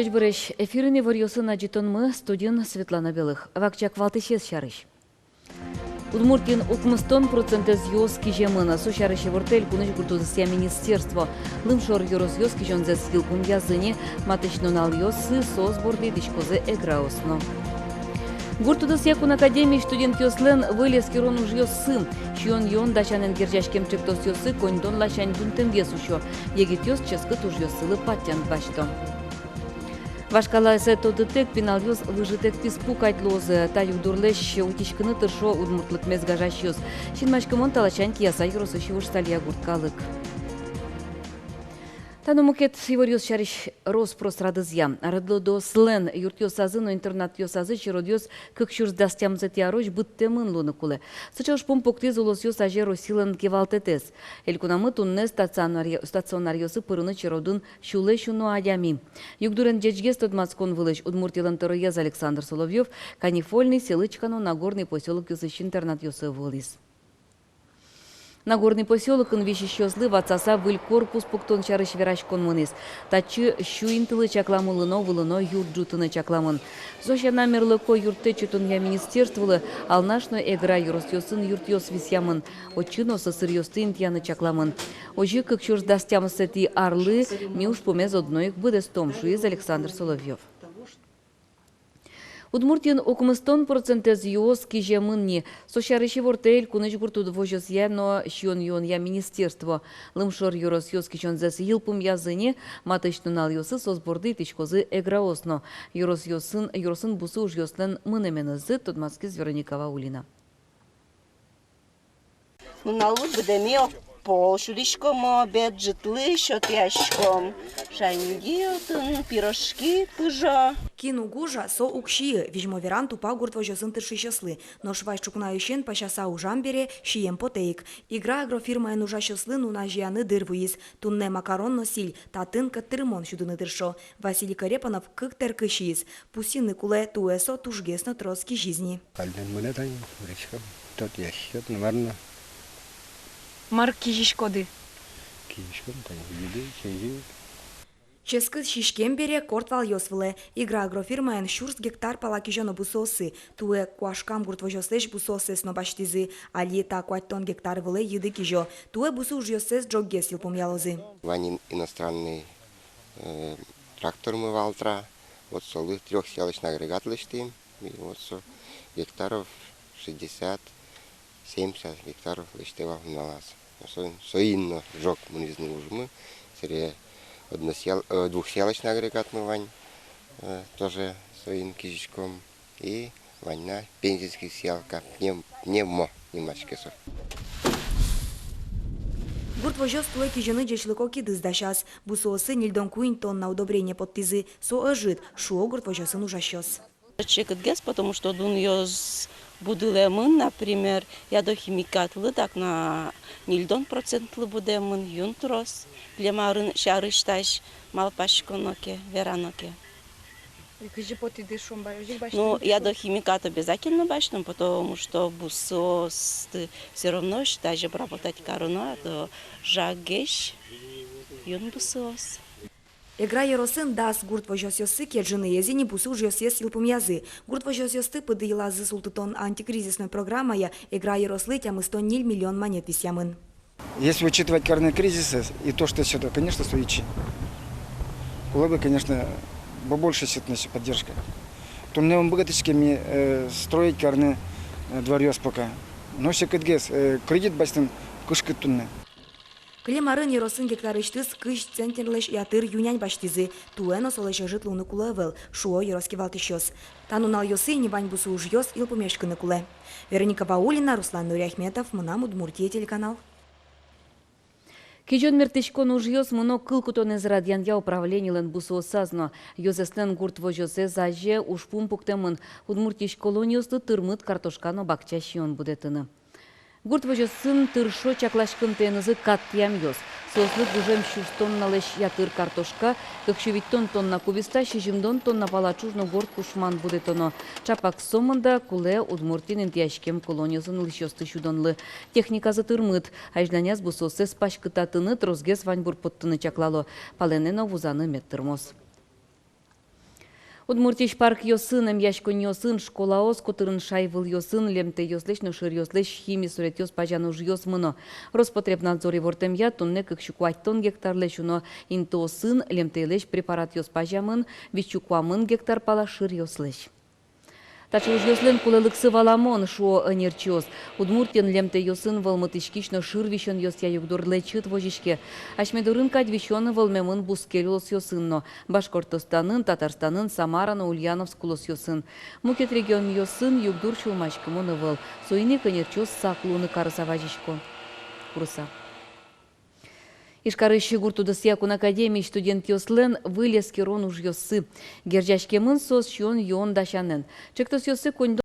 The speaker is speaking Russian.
Радиоч Береш, эфирыне варьосы на мы, студент Светлана Белых. Вакчак валтышес шарыш. Удмуртин 60% зьёз кижемына, со шарыше вортель куныш культузысия министерство. Лымшор юрос йоз кижон за скилкун языне, матычнон ал йосы, со сборды дичкозы эграосно. Гуртудас якун академии студент йослен вылез кирон уж йос сын. Шион йон дачанен гержашкем чептос йосы коньдон лашань дунтем вес ушо. Егет йос ческат уж йосылы паттян башто. Вашкала эсе тодытек пинал йос выжитек тиспук айтлозы. Таю дурлеш утичкыны тыршо удмуртлык мезгажаш йос. Шинмашкамон талачань кияса йросы шивуш салья гурткалык. Танумукет иварьёс шариш рос прострадызья. Рыдло до слен юртёс азы, но интернат ёс азы, чиродёс кыкшурс дастям затяроч быттемын луны кулы. Сычалш помпоктез улос ёс ажеро силен кевалтетес. Элькунамы тунне стационар ёсы пырыны чиродын шуле шуну адями. Югдурен джечге стодмацкон вылыш удмуртилан тороез Александр Соловьев, канифольный селычкану Нагорный поселок ёсы интернат ёсы вылез. Нагорный поселок инвещищёзлы вацаса выль корпус пуктон чарыш вераш конмонес. Тачы шуинтылы чакламылыно вылыно юрджутыны чакламын. Зоша намерлыко юртте чутын я министерстволы, алнашно эгра юростёсын юртёс висямын. Очыно сысыр ёстын тяны чакламын. Ожи как чурс дастям сети арлы, миуш помез одноих быдестом, шуиз Александр Соловьев. Удмуртин 60% йос кижемынни. Сошарыщи вортель куныч гуртуд вожос но щон йон я министерство. Лымшор юрос йос кичон зес йылпум языне, матычнын ал йосы созборды тичкозы эграосно. Юросын бусы уж йослен мынеменызы Тодмацкиз Вероникова Улина. Налут будемо полшулишком обед житлы шотяшком. Шандиотын пирожки пыжа. Кину гужа со укши, вижмоверан тупа гуртво жосынты шишеслы, но швайчукна ющен пашаса ужамбере шием потейк. Игра агрофирма энужа шеслы нуна жияны дырвуиз, тунне макарон носиль, татын каттырмон шудыны дыршо. Василий Карепанов кык теркышиз, пусины куле туэсо тужгесно троцки жизни. Марк кижишкоды. Ческыз шишкембере кортвал йосвле. Игра агрофирма эн шурс гектар пала кижоно бусосы. Туэ куашкам гуртвожослеш бусосес но баштизы. Али та куаттон гектар вле еды кижо. Туэ бусу уж йосес джоггес юлпум ялозы. Ванин иностранный трактор мы валтра. Вот солы трехселочный агрегат лыштим. И вот со гектаров 60-70 гектаров лыштева на нас. Соинно жок мунизны ужмы. Серия двухселочный агрегат мы вань. Тоже соин кижичком. И вань пензенский селка. Пневмо немачкесов. Гуртвожос туэ кижоны джешлыко кидыз дашас. Бусосы нильдон куин тон на удобрение подтизы. Со ожит, шуо гуртвожосын ужащос. Чекатгес, потому что дун ёс будылемын, например, ядохимикатлы, так на нильдон процентлы будемын, юнтрос, лемарын шарышташ, малпашконоке, вераноке. Ну, ядохимикат обязательно башнем, потому что бусос все равно считаешь обработать корону, то жагеш, юн бусос. Эгра еросын дас гуртвожос йосы кеджины езини бусу уж йосес илпум язы. Гуртвожос йосты подыила зы султытон антикризисной программая эгра ерослы тям 100 миллион монет висямын. Если учитывать коренные кризисы и то, что сюда, конечно, стоичи. Было бы, конечно, побольше ситуации поддержка. То мне богатычками строить коренные дворёс пока. Но все кэдгес кредит бастын кышкы тунны. Клемарын еросын гектарыштыз кыш центрлеш ятыр юнянь баштизы. Туэно солэшэ житлуны кулэвэл, шуо ероски валтышёс. Танунал йосы небань бусу уж йос илпумешкыны кулэ. Вероника Баулина, Руслан Нуряхметов, Мунам Удмуртия телеканал. Кижон мертышкон уж йос муно кылкутон из радианья управление лен бусу сазно. Йозестен гуртвожосе заже уж пумпуктемын. Удмуртиш колониосты тырмыт картошкано бакчащион будетыны. Гуртвожосын тыршо чаклашкын тенызы каттиям йос. Сослык дужем 6 тонналеш ятыр картошка, как 9 тонна кубиста, 60 тонна палачужно горд кушман будет оно. Чапак сомында куле удмуртин интияшкем колониясын лишосты шудонлы. Техника затырмыт, ажданяз бусосы спашкытатыны трозгес ваньбур поттыны чаклало. Паленено вузаны меттырмос. Удмуртич парк йосыным яшкон йосын школаос кутырын шайвыл йосын лемте йослеш но шир йослеш хими сурет йос пажан уж йос мыно. Роспотребнадзор вортем я тунне кыкшукуать тон гектар лешуно инто сын лемте леш препарат йос пажамын вичукуамын гектар пала шир йослеш. Таче уж йослен кулелыксы валамон шо энерчиос. Удмуртин лемте йосын валмытышкишно шир вишон йос я югдур лечит вожишке. Ашмедурын кать вишон валмемын бускелос йосынно. Башкортостанын, Татарстанын, Самараны, Ульяновск улос йосын. Мукет регион йосын югдур шулмашкымон вал. Суини энерчиос саклуны карасаважишко. Курса. Ишкарыщи гуртудас якун академий студент йослен вылез керон уж йосы. Гержашкемын сос шон йон дашанен. Чектос йосы конь